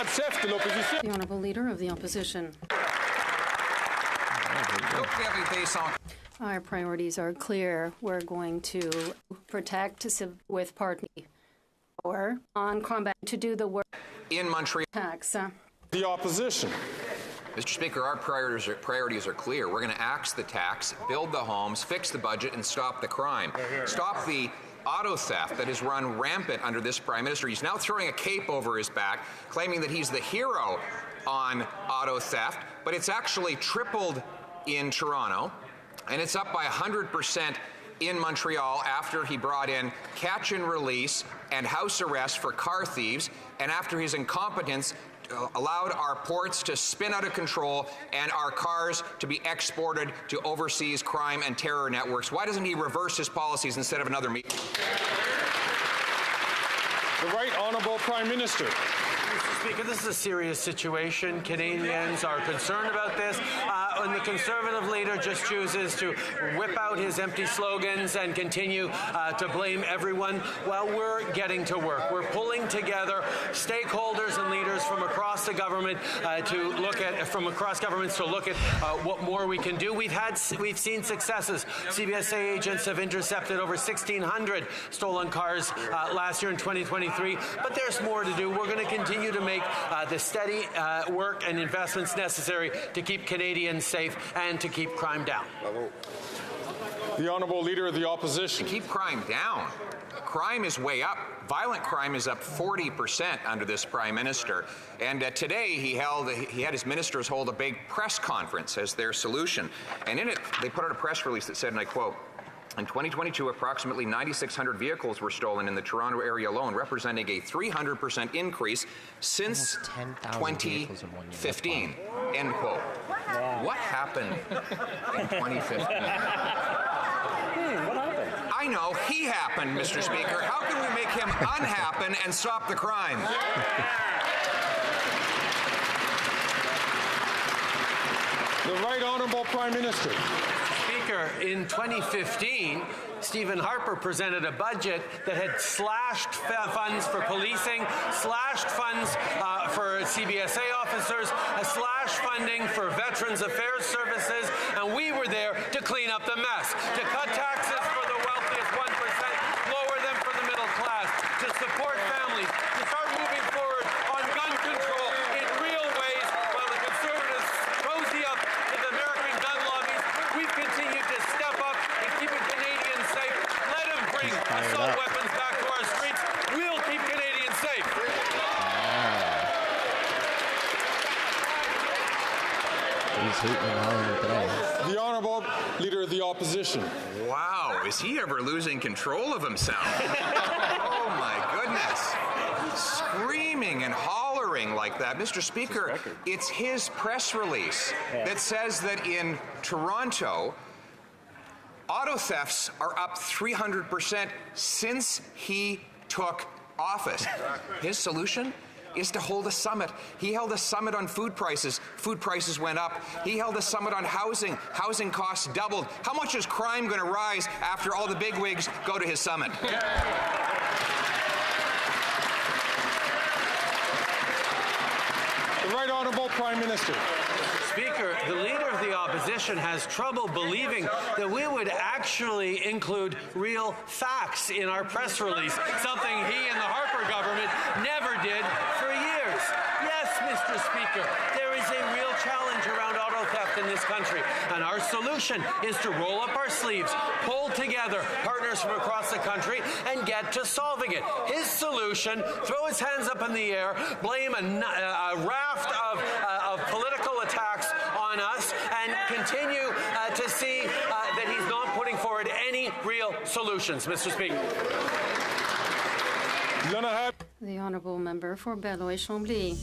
chef de l'opposition. The Honourable Leader of the Opposition. Our priorities are clear. We're going to protect with party power on combat to do the work in Montreal. Tax. The Opposition. Mr. Speaker, our priorities are clear. We're going to axe the tax, build the homes, fix the budget, and stop the crime. Stop the auto theft that has run rampant under this Prime Minister. He's now throwing a cape over his back, claiming that he's the hero on auto theft, but it's actually tripled in Toronto, and it's up by 100% in Montreal after he brought in catch and release and house arrest for car thieves, and after his incompetence allowed our ports to spin out of control and our cars to be exported to overseas crime and terror networks. Why doesn't he reverse his policies instead of another meeting? The Right Honourable Prime Minister. Mr. Speaker, this is a serious situation. Canadians are concerned about this, and the Conservative leader just chooses to whip out his empty slogans and continue to blame everyone while we're getting to work. We're pulling together stakeholders and leaders from across the government to look at what more we can do. We've seen successes. CBSA agents have intercepted over 1,600 stolen cars last year in 2023, but there's more to do. We're going to continue to make the steady work and investments necessary to keep Canadians safe and to keep crime down. The Honourable Leader of the Opposition. To keep crime down. Crime is way up. Violent crime is up 40% under this Prime Minister. And today he had his ministers hold a big press conference as their solution. And in it, they put out a press release that said, and I quote, "In 2022, approximately 9,600 vehicles were stolen in the Toronto area alone, representing a 300% increase since 2015. End quote. Wow. What happened in 2015? What happened? I know, he happened, Mr. Speaker. How can we make him unhappen and stop the crime? The Right Honourable Prime Minister. Speaker, in 2015, Stephen Harper presented a budget that had slashed funds for policing, slashed funds for CBSA officers, slashed funding for Veterans Affairs Services, and we were there to clean up the mess, to cut taxes for the wealthiest 1%, lower them for the middle class, to support families, to start moving forward on gun control in real ways while the Conservatives cozy up to the American gun lobbies. We've continued to step up and keep Canadians safe. Let them bring assault weapons back to our streets. We'll keep Canadians safe. The Honourable Leader of the Opposition. Wow, is he ever losing control of himself? Oh my goodness. Screaming and hollering like that. Mr. Speaker, it's his press release that says that in Toronto, auto thefts are up 300% since he took office. His solution is to hold a summit. He held a summit on food prices. Food prices went up. He held a summit on housing. Housing costs doubled. How much is crime going to rise after all the bigwigs go to his summit? The Right Honourable Prime Minister. Speaker, the Leader of the Opposition has trouble believing that we would actually include real facts in our press release, something he and the Harper government never did for years. Yes, Mr. Speaker, there is a real challenge around auto theft in this country, and our solution is to roll up our sleeves, pull together partners from across the country, and get to solving it. His solution, throw his hands up in the air, blame a raft of political attacks on us, and continue to see that he's not putting forward any real solutions, Mr. Speaker. The Honourable Member for Belloy-Chambly.